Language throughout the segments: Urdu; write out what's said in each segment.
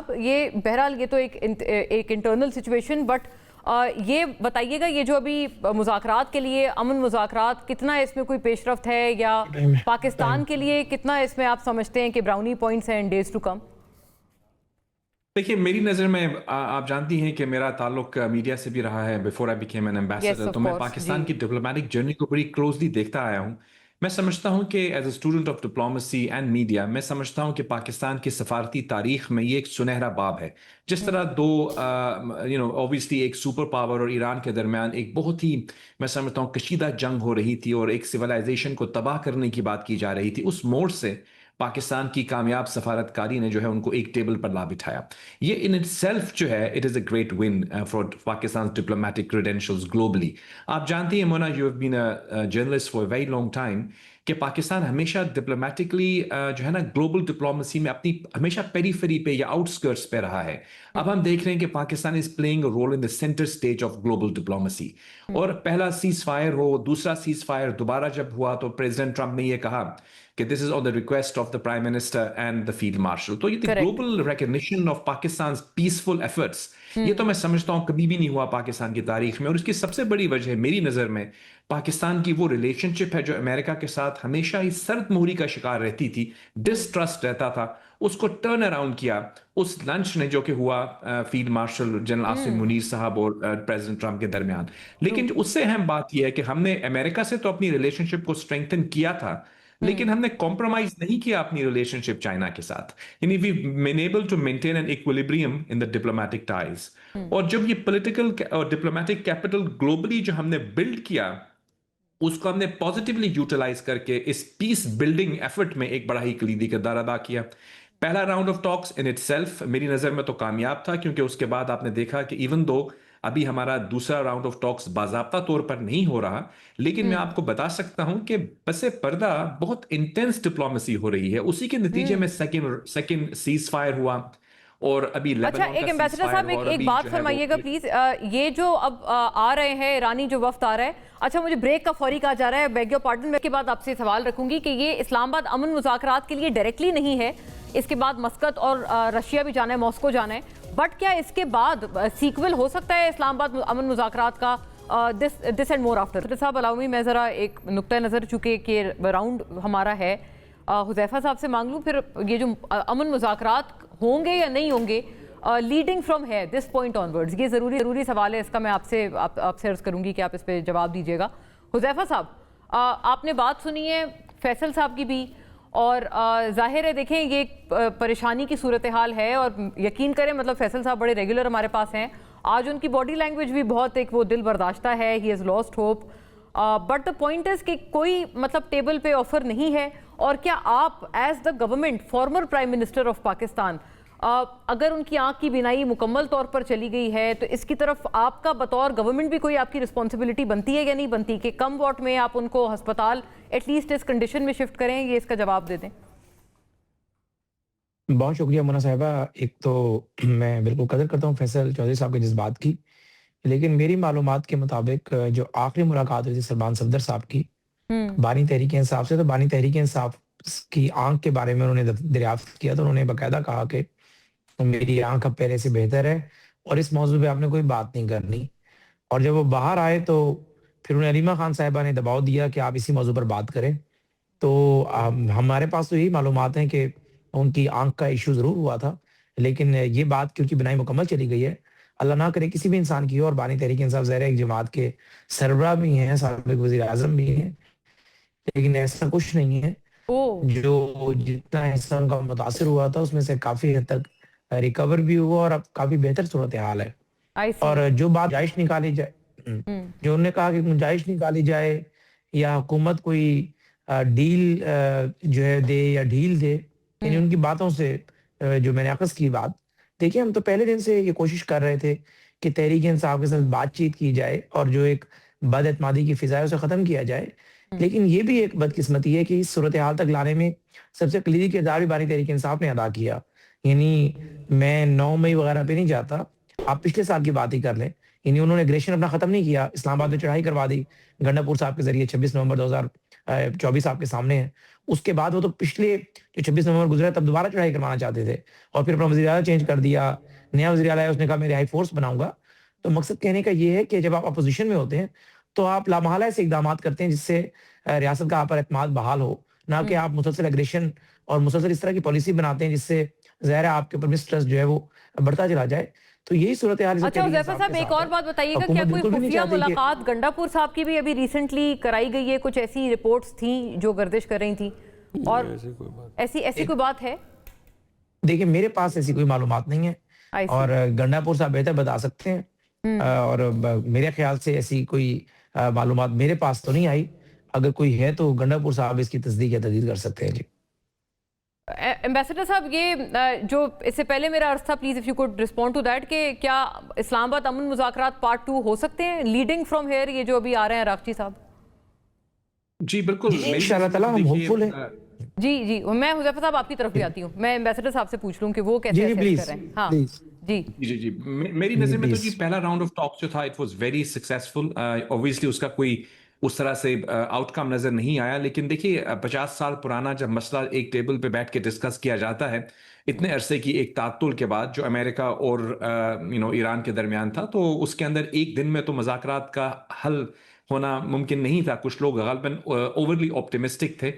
صاحب یہ بہرحال یہ تو ایک انٹرنل سچویشن، بٹ یہ بتائیے گا یہ جو ابھی مذاکرات کے لیے امن مذاکرات کتنا اس میں کوئی پیش رفت ہے، یا پاکستان کے لیے کتنا اس میں آپ سمجھتے ہیں کہ براؤنی پوائنٹس ہیں ان ڈیز ٹو کم؟ دیکھیے میری نظر میں آپ جانتی ہیں کہ میرا تعلق میڈیا سے بھی رہا ہے before I became an ambassador, تو میں پاکستان کی ڈپلومیٹک جرنی کو بڑی کلوزلی دیکھتا آیا ہوں۔ میں سمجھتا ہوں کہ as a student of diplomacy and media میں سمجھتا ہوں کہ پاکستان کی سفارتی تاریخ میں یہ ایک سنہرا باب ہے۔ جس طرح دو اوبویسلی ایک سپر پاور اور ایران کے درمیان ایک بہت ہی میں سمجھتا ہوں کشیدہ جنگ ہو رہی تھی اور ایک سویلائزیشن کو تباہ کرنے کی بات کی جا رہی تھی، اس موڑ سے پاکستان کی کامیاب سفارتکاری نے جو ہے ان کو ایک ٹیبل پر لا بٹھایا۔ یہ ان اٹ سیلف جو ہے it is a great win for Pakistan diplomatic credentials globally. آپ جانتی ہیں Mona, you have been a journalist for a very long time, کہ پاکستان ہمیشہ ڈپلومیٹکلی جو ہے نا گلوبل ڈپلومیسی میں اپنی ہمیشہ پیریفری پہ یا آؤٹ اسکرٹس پہ رہا ہے۔ اب ہم دیکھ رہے ہیں کہ Pakistan is playing a role in the centre stage of global diplomacy, اور پہلا سیز فائر ہو، دوسرا سیز فائر دوبارہ جب ہوا تو پریزیڈنٹ ٹرمپ نے یہ کہا کہ this is on the request of the prime minister and the field marshal. تو یہ global recognition of Pakistan peaceful efforts, یہ تو میں سمجھتا ہوں کبھی بھی نہیں ہوا پاکستان کی تاریخ میں، اور اس کی سب سے بڑی وجہ میری نظر میں پاکستان کی وہ ریلیشن شپ ہے جو امریکہ کے ساتھ ہمیشہ ہی سرد مہری کا شکار رہتی تھی، ڈسٹرسٹ رہتا تھا، اس کو ٹرن اراؤنڈ کیا اس لنچ نے جو کہ ہوا field marshal general Asif Munir صاحب اور پریزیڈنٹ ٹرمپ کے درمیان۔ لیکن اس سے اہم بات یہ ہے کہ ہم نے امریکہ سے تو اپنی ریلیشن شپ کو اسٹرینتھن کیا تھا، لیکن ہم نے کمپرومائز نہیں کیا اپنی ریلیشن شپ چائنا کے ساتھ، یعنی we been able to maintain an equilibrium in the diplomatic ties. اور جب یہ پولیٹیکل اور ڈپلومیٹک کیپٹل گلوبلی جو ہم نے بلڈ کیا، اس کو ہم نے پازیٹیولی یوٹیلائز کر کے اس پیس بلڈنگ ایفرٹ میں ایک بڑا ہی کلیدی کردار ادا کیا۔ پہلا round of talks in it self میری نظر میں تو کامیاب تھا، کیونکہ اس کے بعد آپ نے دیکھا کہ ایون دو ابھی ہمارا دوسرا راؤنڈ آف ٹاکس باضابطہ طور پر نہیں ہو رہا، لیکن میں آپ کو بتا سکتا ہوں کہ پس پردہ بہت انٹینس ڈپلومیسی ہو رہی ہے۔ اسی کے نتیجے میں سیکنڈ سیز فائر ہوا، اور ابھی اچھا ایک ایمبیسڈر صاحب ایک بات فرمائیے گا پلیز، یہ جو اب آ رہے ہیں ایرانی جو وفد آ رہا ہے، اچھا مجھے بریک کا فوری کہا جا رہا ہے، بیگ یور پارڈن، میں کے بعد آپ سے سوال رکھوں گی کہ یہ اسلام آباد امن مذاکرات کے لیے ڈائریکٹلی نہیں ہے، اس کے بعد مسقط اور رشیا بھی جانا ہے، ماسکو جانا ہے، بٹ کیا اس کے بعد سیکول ہو سکتا ہے اسلام آباد امن مذاکرات کا دس اینڈ مور آفٹر؟ صاحب الاؤ میں ذرا ایک نقطۂ نظر چونکہ کہ راؤنڈ ہمارا ہے حذیفہ صاحب سے مانگ لوں، پھر یہ جو امن مذاکرات ہوں گے یا نہیں ہوں گے لیڈنگ فرام ہے دس پوائنٹ آن ورڈز، یہ ضروری سوال ہے، اس کا میں آپ سے عرض کروں گی کہ آپ اس پہ جواب دیجیے گا۔ حذیفہ صاحب آپ نے بات سنی ہے فیصل صاحب کی بھی، اور ظاہر ہے دیکھیں یہ ایک پریشانی کی صورتحال ہے، اور یقین کریں مطلب فیصل صاحب بڑے ریگولر ہمارے پاس ہیں، آج ان کی باڈی لینگویج بھی بہت ایک وہ دل برداشتہ ہے، he has lost hope, but the point is کہ کوئی مطلب ٹیبل پہ آفر نہیں ہے، اور کیا آپ as the government former prime minister of Pakistan اگر ان کی آنکھ کی بینائی مکمل طور پر چلی گئی ہے تو اس کی طرف آپ کا بطور گورنمنٹ بھی کوئی آپ کی رسپانسبلٹی بنتی ہے یا نہیں بنتی کہ کم واٹ میں آپ ان کو ہسپتال ایٹ لیسٹ اس کنڈیشن میں شفٹ کریں؟ یہ اس کا جواب دے دیں۔ بہت شکریہ مونا صاحبہ، ایک تو میں بالکل قدر کرتا ہوں فیصل چودھری صاحب کے جذبات کی، لیکن میری معلومات کے مطابق جو آخری ملاقات ہوئی تھی سلمان صفدر صاحب کی بانی تحریک انصاف سے، تو بانی تحریک انصاف کی آنکھ کے بارے میں انہوں نے دریافت کیا، تو انہوں نے باقاعدہ کہا کہ میری آنکھ اب پہلے سے بہتر ہے اور اس موضوع پہ آپ نے کوئی بات نہیں کرنی۔ اور جب وہ باہر آئے تو پھر انہیں علیمہ خان صاحبہ نے دباؤ دیا کہ آپ اسی موضوع پر بات کریں، تو ہمارے پاس تو یہی معلومات ہیں کہ ان کی آنکھ کا ایشو ضرور ہوا تھا، لیکن یہ بات کیونکہ بنائی مکمل چلی گئی ہے، اللہ نہ کرے کسی بھی انسان کی ہو، اور بانی تحریک انصاف ظاہر ایک جماعت کے سربراہ بھی ہیں، سابق وزیر اعظم بھی ہیں، لیکن ایسا کچھ نہیں ہے، جو جتنا حصہ ان کا متاثر ہوا تھا اس میں سے کافی حد تک ریکور بھی ہوا اور اب کافی بہتر صورتحال ہے۔ اور جو بات گنجائش نکالی جائے، جو انہوں نے کہا کہ گنجائش نکالی جائے یا حکومت کوئی ڈیل جو ہے دے یا ڈھیل دے، یعنی ان کی باتوں سے جو میں نے اخذ کی بات، دیکھیں ہم تو پہلے دن سے یہ کوشش کر رہے تھے کہ تحریک انصاف کے ساتھ بات چیت کی جائے اور جو ایک بد اعتمادی کی فضا ہے اسے ختم کیا جائے، لیکن یہ بھی ایک بدقسمتی ہے کہ اس صورتحال تک لانے میں سب سے کلیدی کردار بھی بانی تحریک انصاف نے ادا کیا۔ یعنی میں 9 مئی وغیرہ پہ نہیں جاتا، آپ پچھلے سال کی بات ہی کر لیں یعنی انہوں نے اگریشن اپنا ختم نہیں کیا، اسلام آباد میں چڑھائی کروا دی گنڈاپور صاحب کے ذریعے 26 نومبر 2024 آپ کے سامنے ہے. اس کے بعد وہ تو پچھلے جو 26 نومبر گزرا تب دوبارہ چڑھائی کروانا چاہتے تھے اور پھر اپنا وزیر اعلیٰ چینج کر دیا. نیا وزیر اعلیٰ اس نے کہا میں رہائی فورس بناؤں گا. تو مقصد کہنے کا یہ ہے کہ جب آپ اپوزیشن میں ہوتے ہیں تو آپ لامحالہ ایسے اقدامات کرتے ہیں جس سے ریاست کا آپ پر اعتماد بحال ہو، نہ کہ آپ مسلسل اگریشن اور مسلسل اس طرح کی پالیسی بناتے ہیں جس سے ظاہر ہے آپ کے اوپر مسٹرسٹ جو ہے وہ بڑھتا چلا جائے. تو یہی صورتحال. اچھا حذیفہ صاحب ایک اور بات بتائیے گا، کیا کوئی خفیہ ملاقات گنڈاپور صاحب کی بھی ابھی ریسنٹلی کرائی گئی ہے؟ کچھ ایسی رپورٹس تھیں جو گردش کر رہی تھیں اور ایسی کوئی بات ہے؟ دیکھیں میرے پاس ایسی کوئی معلومات نہیں ہے اور گنڈاپور صاحب بہتر بتا سکتے ہیں، اور میرے خیال سے ایسی کوئی معلومات میرے پاس تو نہیں آئی. اگر کوئی ہے تو گنڈاپور صاحب اس کی تصدیق یا تردید کر سکتے ہیں. جی ایمبیسڈر صاحب، یہ جو اس سے پہلے میرا عرض تھا، please if you could respond to that, کہ کیا اسلام آباد امن مذاکرات پارٹ 2 ہو سکتے ہیں لیڈنگ فرام ہیئر، یہ جو ابھی آ رہے ہیں عراقچی صاحب؟ جی بالکل، انشاءاللہ تعالیٰ ہم ہوپفل ہیں. جی میں حذیفہ صاحب آپ کی طرف بھی آتی ہوں، میں ایمبیسڈر صاحب سے پوچھ لوں کہ وہ کیسے ایسیس کر رہے ہیں. ہاں جی میری نظر میں تو جی پہلا راؤنڈ آف ٹاکس جو تھا it was very successful. Obviously اس کا کوئی اس طرح سے آؤٹ کم نظر نہیں آیا، لیکن دیکھیے 50 سال پرانا جب مسئلہ ایک ٹیبل پہ بیٹھ کے ڈسکس کیا جاتا ہے اتنے عرصے کی ایک تعطل کے بعد جو امریکہ اور ایران کے درمیان تھا، تو اس کے اندر ایک دن میں تو مذاکرات کا حل ہونا ممکن نہیں تھا. کچھ لوگ غالباً اوورلی آپٹیمسٹک تھے،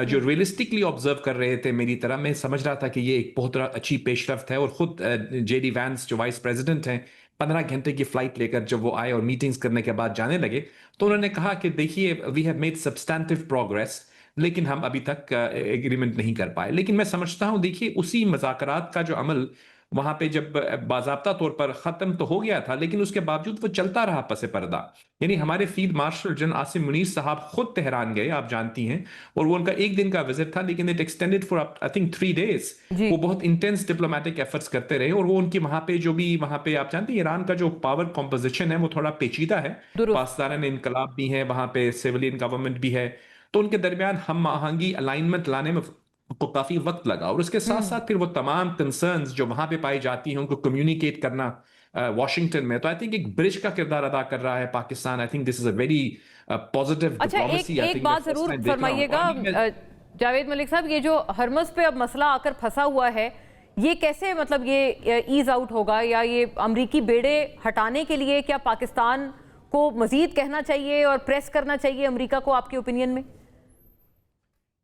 جو ریئلسٹکلی آبزرو کر رہے تھے میری طرح. میں سمجھ رہا تھا کہ یہ ایک بہت اچھی پیش رفت ہے، اور خود جے ڈی وینس جو وائس پریزیڈنٹ ہیں 15 گھنٹے کی فلائٹ لے کر جب وہ آئے اور میٹنگز کرنے کے بعد جانے لگے تو انہوں نے کہا کہ دیکھیے we have made substantive progress, لیکن ہم ابھی تک ایگریمنٹ نہیں کر پائے. لیکن میں سمجھتا ہوں دیکھیے اسی مذاکرات کا جو عمل وہاں پہ جب باضابطہ طور پر ختم تو ہو گیا تھا، لیکن اس کے باوجود وہ چلتا رہا پس پردہ. یعنی ہمارے field marshal general Asim Munir صاحب خود تہران گئے، آپ جانتی ہیں، اور وہ ان کا ایک دن کا وزٹ تھا، لیکن it extended for I think 3 days. وہ بہت انٹینس ڈپلومیٹک ایفرٹس کرتے رہے، اور وہ ان کی وہاں پہ جو بھی وہاں پہ آپ جانتے ہیں ایران کا جو پاور کمپوزیشن ہے وہ تھوڑا پیچیدہ ہے، پاسداران انقلاب بھی ہے وہاں پہ، سیویلین گورنمنٹ بھی ہے، تو ان کے درمیان ہم آہنگی الائنمنٹ لانے میں کو کافی وقت لگا. اور اس کے ساتھ ساتھ پھر وہ تمام کنسرنز جو وہاں پہ پائی جاتی ہیں ان کو کمیونیکیٹ کرنا واشنگٹن میں، تو آئی تھنک ایک برج کا کردار ادا کر رہا ہے Pakistan. I think this is a very positive diplomacy. ایک بات ضرور فرمائیے گا جاوید ملک صاحب، یہ جو ہرمز پہ اب مسئلہ آ کر پھنسا ہوا ہے، یہ کیسے مطلب یہ ایز آؤٹ ہوگا، یا یہ امریکی بیڑے ہٹانے کے لیے کیا پاکستان کو مزید کہنا چاہیے اور پریس کرنا چاہیے امریکہ کو، آپ کی اوپینین میں؟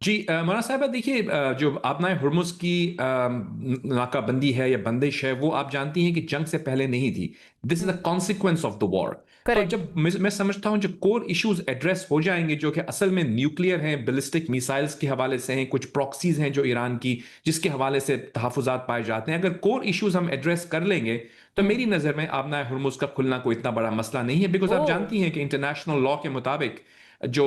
جی مولانا صاحبہ، دیکھیے جو آبنائے ہرمز کی ناکہ بندی ہے یا بندش ہے، وہ آپ جانتی ہیں کہ جنگ سے پہلے نہیں تھی. دس از اے کانسیکوینس آف دا وار. تو جب میں سمجھتا ہوں جو کور ایشوز ایڈریس ہو جائیں گے، جو کہ اصل میں نیوکلیئر ہیں، بیلسٹک میسائلز کے حوالے سے ہیں، کچھ پراکسیز ہیں جو ایران کی جس کے حوالے سے تحفظات پائے جاتے ہیں، اگر کور ایشوز ہم ایڈریس کر لیں گے تو میری نظر میں آبنائے ہرمز کا کھلنا کوئی اتنا بڑا مسئلہ نہیں ہے. بیکاز آپ جانتی ہیں کہ انٹرنیشنل لا کے مطابق جو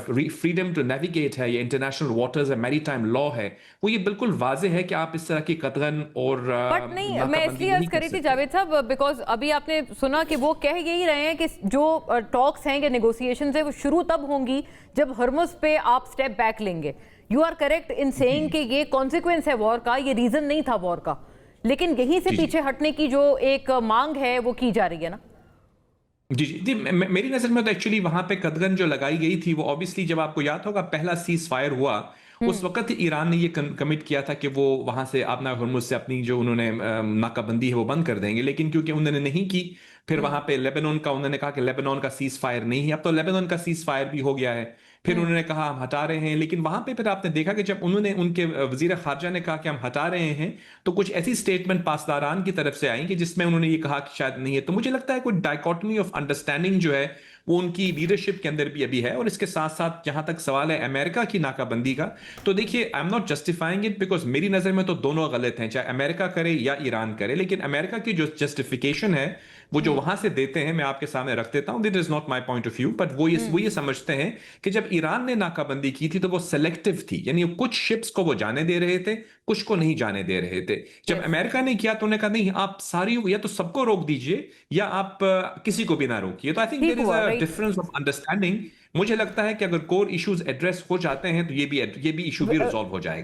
فریڈم ٹو نیویگیٹ ہے یا انٹرنیشنل واٹرز میری ٹائم لا ہے، وہ یہ بالکل واضح ہے کہ آپ اس طرح کی قطغن اور بٹ نہیں، میں اس لیے عرض کر رہی تھی جاوید صاحب، بیکاز ابھی آپ نے سنا کہ وہ کہہ یہی رہے ہیں کہ جو ٹاکس ہیں یا نیگوسیشنز ہیں وہ شروع تب ہوں گی جب ہرمز پہ آپ سٹیپ بیک لیں گے. You are correct in saying کہ یہ کانسیکوینس ہے وار کا، یہ ریزن نہیں تھا وار کا، لیکن یہیں سے پیچھے ہٹنے کی جو ایک مانگ ہے وہ کی جا رہی ہے نا. جی میری نظر میں تو ایکچولی وہاں پہ قدغن جو لگائی گئی تھی وہ اوبیسلی جب آپ کو یاد ہوگا پہلا سیز فائر ہوا اس وقت ایران نے یہ کمٹ کیا تھا کہ وہ وہاں سے آبنائے ہرمز سے اپنی جو انہوں نے ناکہ بندی ہے وہ بند کر دیں گے، لیکن کیونکہ انہوں نے نہیں کی، پھر وہاں پہ لیبنان کا انہوں نے کہا کہ لیبنان کا سیز فائر نہیں ہے. اب تو لیبنان کا سیز فائر بھی ہو گیا ہے، پھر انہوں نے کہا ہم ہٹا رہے ہیں. لیکن وہاں پہ پھر آپ نے دیکھا کہ جب انہوں نے ان کے وزیر خارجہ نے کہا کہ ہم ہٹا رہے ہیں تو کچھ ایسی سٹیٹمنٹ پاسداران کی طرف سے آئیں کہ جس میں انہوں نے یہ کہا کہ شاید نہیں ہے. تو مجھے لگتا ہے کوئی ڈائیکاٹمی آف انڈرسٹینڈنگ جو ہے وہ ان کی لیڈرشپ کے اندر بھی ابھی ہے. اور اس کے ساتھ ساتھ جہاں تک سوال ہے امریکہ کی ناکہ بندی کا، تو دیکھیے I am not justifying it, because میری نظر میں تو دونوں غلط ہیں، چاہے امریکہ کرے یا ایران کرے. لیکن امریکہ کی جو جسٹیفیکیشن ہے وہ جو وہاں سے دیتے ہیں میں آپ کے سامنے رکھ دیتا ہوں. That is not my point of view, but وہ یہ سمجھتے ہیں کہ جب ایران نے ناکہ بندی کی تھی تو وہ سلیکٹیو تھی، یعنی کچھ شپس کو وہ جانے دے رہے تھے، کچھ کو نہیں جانے دے رہے تھے. جب امریکہ نے کیا تو انہوں نے کہا نہیں، آپ ساری یا تو سب کو روک دیجئے یا آپ کسی کو بھی نہ روکیے. تو I think there is a difference of understanding. مجھے لگتا ہے کہ اگر کور ایشوز ایڈریس ہو جاتے ہیں تو یہ بھی ایشو بھی ریزالو ہو جائے گا.